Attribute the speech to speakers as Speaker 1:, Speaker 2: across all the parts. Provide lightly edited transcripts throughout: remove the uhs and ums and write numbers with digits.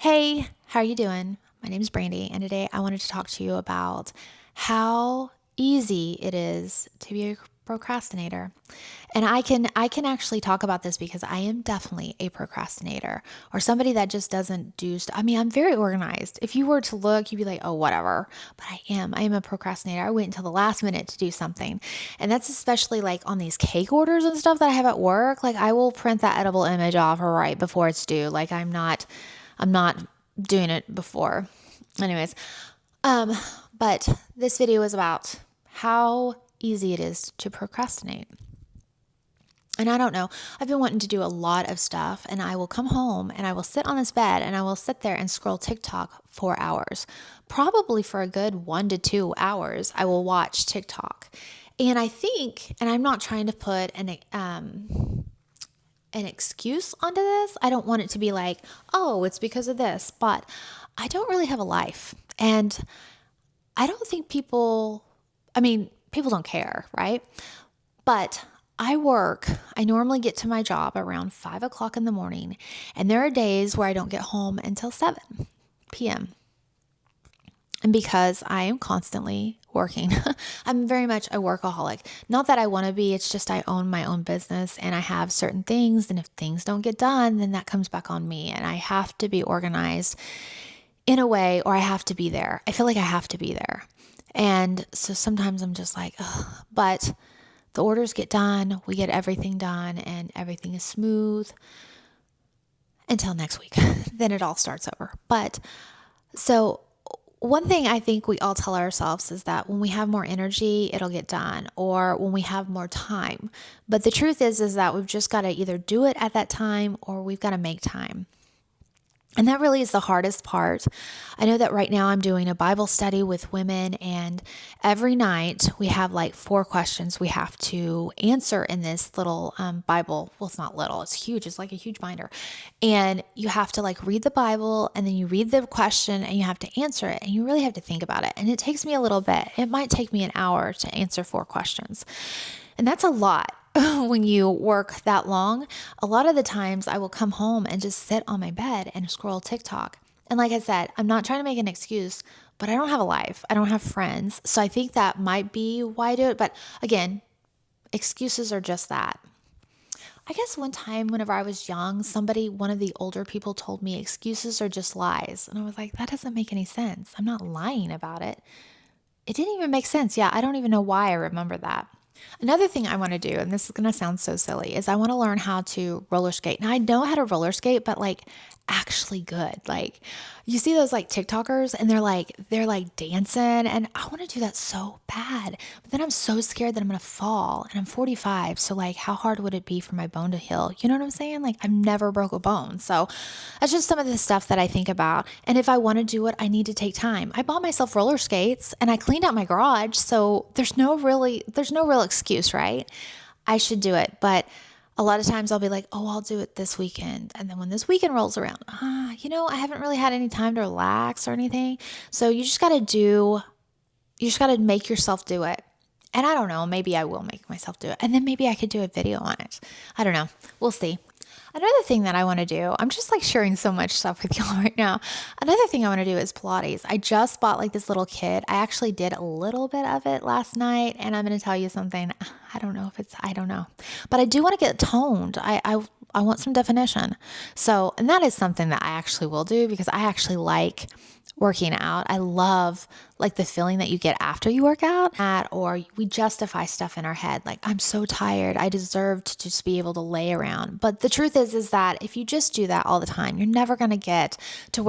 Speaker 1: Hey, how are you doing? My name is Brandy, and today I wanted to talk to you about how easy it is to be a procrastinator. And I can actually talk about this because I am definitely a procrastinator or somebody that just doesn't do stuff. I mean, I'm very organized. If you were to look, you'd be like, "Oh, whatever." But I am. I am a procrastinator. I wait until the last minute to do something. And that's especially like on these cake orders and stuff that I have at work. Like I will print that edible image off right before it's due. Like I'm not doing it before. Anyways, um, but this video is about how easy it is to procrastinate. And I don't know, I've been wanting to do a lot of stuff, and I will come home and I will sit on this bed and I will sit there and scroll TikTok for hours. Probably for a good 1 to 2 hours, I will watch TikTok. And I think, and I'm not trying to put an excuse onto this. I don't want it to be like, oh, it's because of this, but I don't really have a life. And I don't think people don't care, right? But I normally get to my job around 5 o'clock in the morning, and there are days where I don't get home until 7 p.m. And because I am constantly working, I'm very much a workaholic. Not that I want to be, it's just I own my own business and I have certain things. And if things don't get done, then that comes back on me. And I have to be organized in a way, or I have to be there. I feel like I have to be there. And so sometimes I'm just like, ugh. But the orders get done, we get everything done, and everything is smooth until next week. Then it all starts over. But so one thing I think we all tell ourselves is that when we have more energy, it'll get done, or when we have more time. But the truth is that we've just got to either do it at that time or we've got to make time. And that really is the hardest part. I know that right now I'm doing a Bible study with women, and every night we have like 4 questions we have to answer in this little Bible. Well, it's not little, it's huge. It's like a huge binder. And you have to like read the Bible, and then you read the question and you have to answer it. And you really have to think about it. And it takes me a little bit. It might take me an hour to answer 4 questions. And that's a lot. When you work that long, a lot of the times I will come home and just sit on my bed and scroll TikTok. And like I said, I'm not trying to make an excuse, but I don't have a life. I don't have friends. So I think that might be why I do it. But again, excuses are just that. I guess one time whenever I was young, one of the older people told me excuses are just lies. And I was like, that doesn't make any sense. I'm not lying about it. It didn't even make sense. Yeah, I don't even know why I remember that. Another thing I want to do, and this is going to sound so silly, is I want to learn how to roller skate. Now I know how to roller skate, but like actually good. Like you see those like TikTokers and they're like dancing, and I want to do that so bad. But then I'm so scared that I'm going to fall, and I'm 45. So like how hard would it be for my bone to heal? You know what I'm saying? Like I've never broke a bone. So that's just some of the stuff that I think about. And if I want to do it, I need to take time. I bought myself roller skates and I cleaned out my garage. So there's no real excuse, right? I should do it. But a lot of times I'll be like, oh, I'll do it this weekend. And then when this weekend rolls around, I haven't really had any time to relax or anything. So you just got to make yourself do it. And I don't know, maybe I will make myself do it. And then maybe I could do a video on it. I don't know. We'll see. Another thing that I want to do, I'm just like sharing so much stuff with y'all right now. Another thing I want to do is Pilates. I just bought like this little kit. I actually did a little bit of it last night, and I'm going to tell you something. I don't know. But I do want to get toned. I want some definition. So, and that is something that I actually will do because I actually like working out. I love like the feeling that you get after you work out or we justify stuff in our head. Like, I'm so tired. I deserve to just be able to lay around. But the truth is that if you just do that all the time, you're never going to get to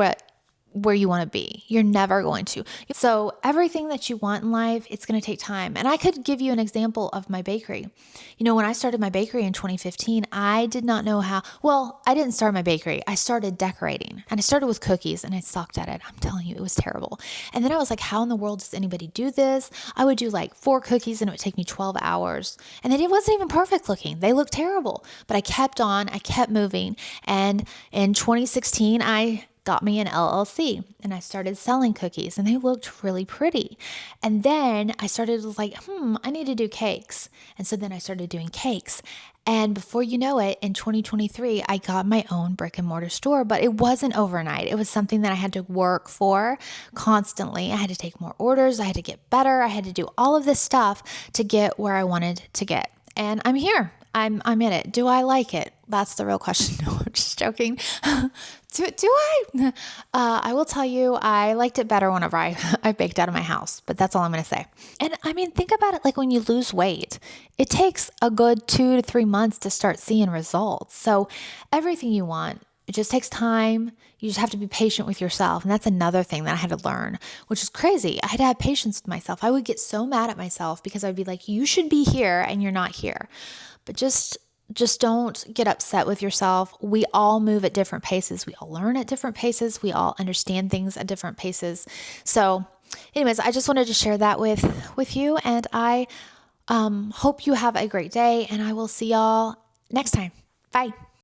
Speaker 1: where you want to be. You're never going to. So everything that you want in life, it's going to take time. And I could give you an example of my bakery. When I started my bakery in 2015, I did not know I didn't start my bakery. I started decorating, and I started with cookies, and I sucked at it. I'm telling you, it was terrible. And then I was like, how in the world does anybody do this? I would do like 4 cookies and it would take me 12 hours. And then it wasn't even perfect looking. They looked terrible, but I kept on, I kept moving. And in 2016, I got me an LLC and I started selling cookies, and they looked really pretty. And then I started like, I need to do cakes. And so then I started doing cakes. And before you know it, in 2023, I got my own brick and mortar store, but it wasn't overnight. It was something that I had to work for constantly. I had to take more orders. I had to get better. I had to do all of this stuff to get where I wanted to get. And I'm here. I'm in it. Do I like it? That's the real question. No, I'm just joking. Do I? I will tell you, I liked it better whenever I baked out of my house, but that's all I'm going to say. And I mean, think about it like when you lose weight, it takes a good 2 to 3 months to start seeing results. So everything you want, it just takes time. You just have to be patient with yourself. And that's another thing that I had to learn, which is crazy. I had to have patience with myself. I would get so mad at myself because I'd be like, you should be here and you're not here. But just don't get upset with yourself. We all move at different paces. We all learn at different paces. We all understand things at different paces. So anyways, I just wanted to share that with you. And I hope you have a great day, and I will see y'all next time. Bye.